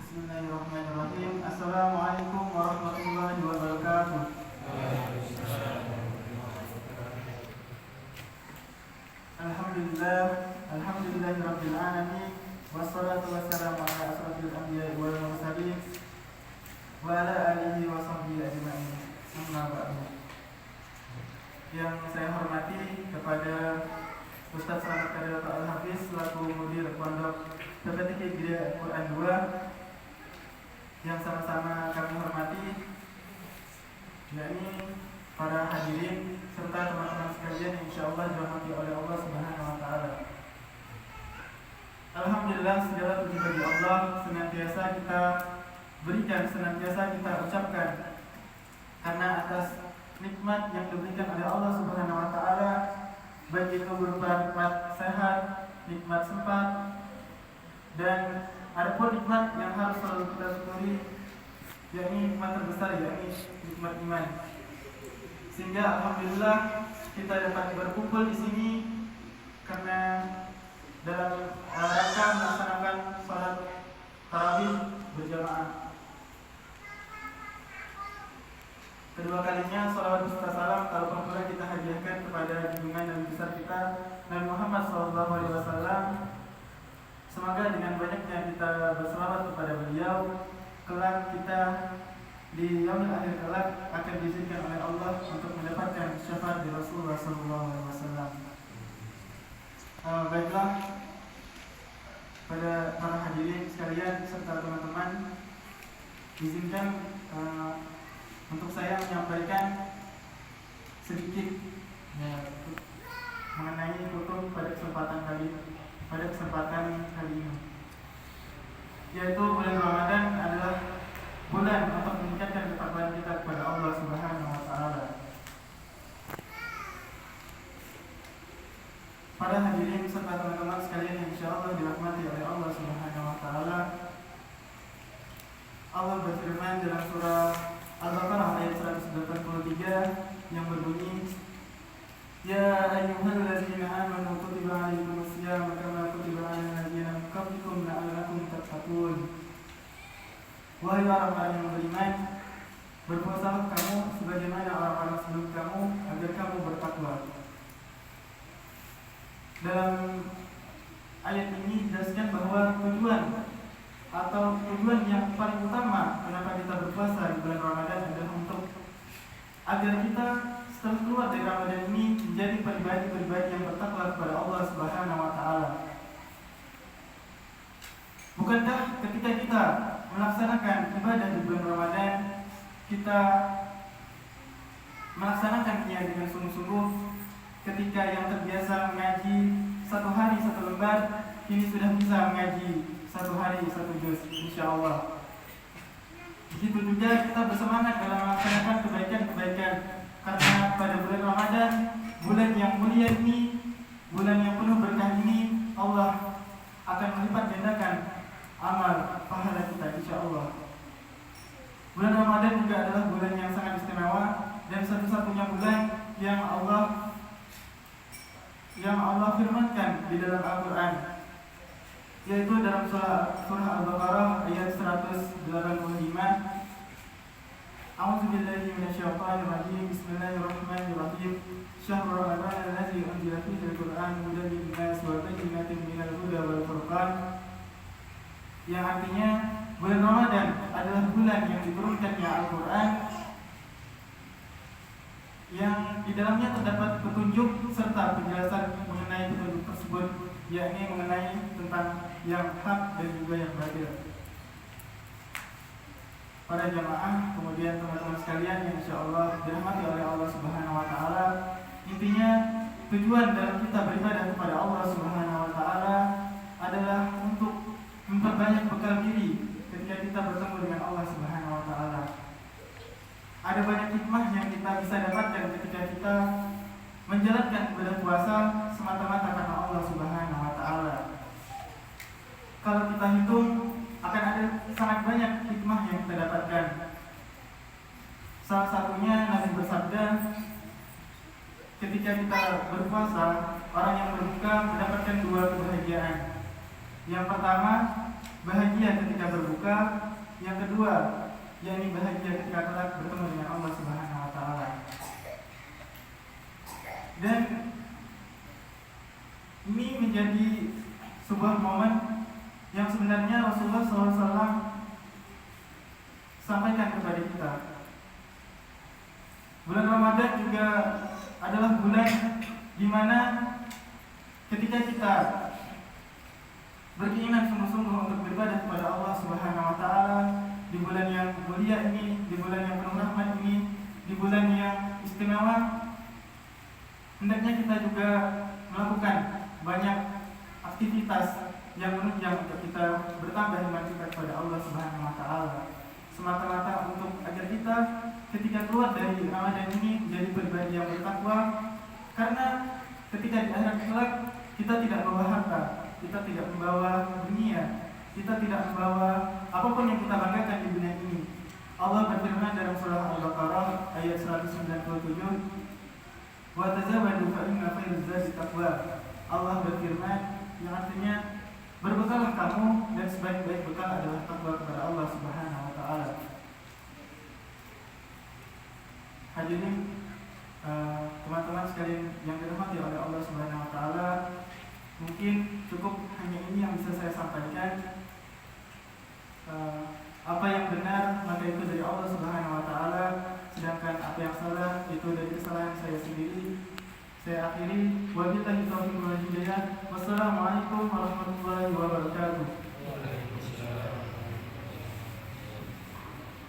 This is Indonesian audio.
Bismillahirrahmanirrahim. Assalamualaikum warahmatullahi wabarakatuh. Alhamdulillah, alhamdulillahirabbil alamin. Wassalatu wassalamu ala asrofil anbiya'i wal mursalin wa ala alihi wa sahbihi ajma'in. Amma ba'du. Yang saya hormati kepada Ustaz Selamat Kadir Al-Hafiz selaku mudir pondok PPTQ Gria Quran 2 yang sama-sama kami hormati, yakni para hadirin serta teman-teman sekalian yang insyaallah dirahmati oleh Allah Subhanahu wa taala. Alhamdulillah, segala puji bagi Allah senantiasa kita berikan, senantiasa kita ucapkan karena atas nikmat yang diberikan oleh Allah Subhanahu wa taala, baik itu berupa nikmat sehat, nikmat sempat, dan adapun nikmat yang harus selalu kita syukuri, yakni nikmat terbesar, yakni nikmat iman. Sehingga alhamdulillah kita dapat berkumpul di sini karena dalam rangka melaksanakan salat tarawih berjamaah. Kedua kalinya salawat serta salam talpon pula kita hadiahkan kepada junjungan Nabi besar kita Nabi Muhammad SAW. Semoga dengan banyaknya kita berselawat kepada beliau, kelak kita di yaumil akhir kelak akan diizinkan oleh Allah untuk mendapatkan syafaat dari Rasulullah SAW. Baiklah, pada para hadirin sekalian serta teman-teman, izinkan untuk saya menyampaikan sedikit mengenai tutur pada kesempatan kali ini, yaitu bulan Ramadan adalah bulan untuk meningkatkan ketakwaan kita kepada Allah Subhanahu wa taala. Para hadirin serta teman-teman sekalian yang insyaallah dirahmati oleh Allah Subhanahu wa taala, Allah berfirman dalam surah Al-Baqarah ayat 183 yang berbunyi, Ya ayyuhallazina amanu kutiba alaikumus syiyam kama kutiba alal ladzina min qablikum la'allakum tattaqun. Wahai orang-orang yang beriman, berpuasalah kamu sebagaimana orang-orang sebelum kamu agar kamu bertakwa. Dalam ayat ini dijelaskan bahwa tujuan yang paling utama kenapa kita berpuasa di bulan Ramadan adalah untuk agar kita setelah keluar dari Ramadan ini menjadi pribadi-pribadi yang bertakwa kepada Allah Subhanahu wa taala. Bukankah ketika kita melaksanakan ibadah di bulan Ramadan, kita melaksanakannya dengan sungguh-sungguh? Ketika yang terbiasa mengaji satu hari satu lembar, kini sudah bisa mengaji satu hari satu juz, insyaallah. Begitu juga kita bersemangat dalam melaksanakan kebaikan-kebaikan, karena pada bulan Ramadan, bulan yang mulia ini, bulan yang penuh berkah ini, Allah akan melipat gandakan amal pahala kita, insyaallah. Bulan Ramadan juga adalah bulan yang sangat istimewa dan satu-satunya bulan yang Allah firmankan di dalam Al-Quran, yaitu dalam surah Al-Baqarah ayat 185. A'udzubillahi minasyaitonirrajim. Bismillahirrahmanirrahim. Syahrul Ramadan allazi unzila fihi al-Qur'an hudan lin-nas wa bayyinatin minal huda wal furqan. Yang artinya bulan Ramadan adalah bulan yang diturunkannya Al-Quran, yang di dalamnya terdapat petunjuk serta penjelasan mengenai petunjuk tersebut, yakni mengenai tentang yang hak dan juga yang batil. Para jamaah, kemudian teman-teman sekalian yang insyaallah dirahmati oleh Allah Subhanahu wa taala, intinya tujuan dalam kita beribadah kepada Allah Subhanahu wa taala adalah untuk memperbanyak bekal diri ketika kita bertemu dengan Allah Subhanahu wa taala. Ada banyak hikmah yang kita bisa dapatkan ketika kita menjalankan ibadah puasa semata-mata karena Allah Subhanahu wa taala. Kalau kita hitung, akan ada sangat banyak hikmah yang kita dapatkan. Salah satunya Nabi bersabda, ketika kita berpuasa, orang yang berbuka mendapatkan dua kebahagiaan. Yang pertama, bahagia ketika berbuka, surga. Yang kedua, yakni bahagia ketika kelak bertemu dengan Allah Subhanahu wa taala. Dan ini menjadi sebuah momen yang sebenarnya Rasulullah SAW sampaikan kepada kita. Bulan Ramadan juga adalah bulan di mana ketika kita berkeinginan sungguh-sungguh untuk beribadah kepada Allah Subhanahu wa taala di bulan yang mulia ini, di bulan yang penuh rahmat ini, di bulan yang istimewa, hendaknya kita juga melakukan banyak aktivitas yang menunjang untuk kita bertambah iman kita kepada Allah Subhanahu wa taala. Semata-mata untuk agar kita ketika keluar dari Ramadan ini menjadi pribadi yang bertakwa, karena ketika di akhirat kelak kita tidak membawa harta, kita tidak membawa dunia, kita tidak membawa apapun yang kita banggakan di dunia ini. Allah berfirman dalam surah Al-Baqarah ayat 197, "Wa tazawwadu fa inna khairaz zadi taqwa." Allah berfirman yang artinya berbekallah kamu dan sebaik-baik bekal adalah takwa kepada Allah Subhanahu wa taala. Hadirin teman-teman sekalian yang dirahmati oleh Allah Subhanahu wa taala, mungkin cukup hanya ini yang bisa saya sampaikan. Apa yang benar maka itu dari Allah Subhanahu wa taala, sedangkan apa yang salah itu dari kesalahan saya sendiri. Saya akhiri, wabillahi taufiq wal hidayah. Wassalamualaikum warahmatullahi wabarakatuh.